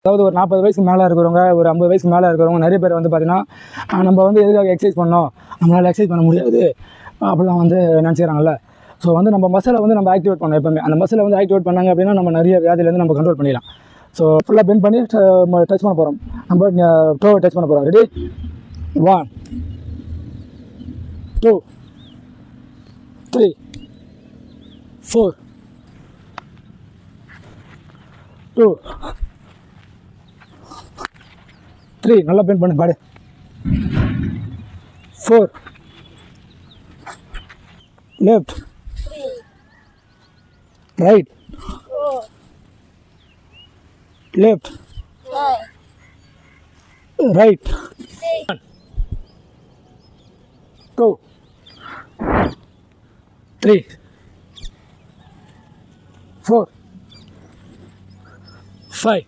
அதாவது ஒரு 40 வயசுக்கு மேலே இருக்கிறவங்க, ஒரு 50 வயசுக்கு மேலே இருக்கிறவங்க நிறைய பேர் வந்து பார்த்திங்கன்னா, நம்ம வந்து எதுக்காக எக்ஸசைஸ் பண்ணோம், நம்மளால் எக்ஸசைஸ் பண்ண முடியாது அப்படிலாம் வந்து நினச்சிக்கிறாங்கல்ல. ஸோ வந்து நம்ம மசிலை வந்து நம்ம ஆக்டிவேட் பண்ணோம் எப்போவுமே. அந்த மசிலை வந்து ஆக்டிவேட் பண்ணாங்க அப்படின்னா நம்ம நிறைய வியாதியிலேருந்து நம்ம கண்ட்ரோல் பண்ணிடலாம். ஸோ ஃபுல்லாக பெண்ட் பண்ணி டச் பண்ண போகிறோம். நம்ம டோவை டச் பண்ண போகிறோம். ரெடி? 1 2 3 4 2 3. நல்லா பெண்ட் பண்ணு பாடு. 4 left right left right 2 3 4 5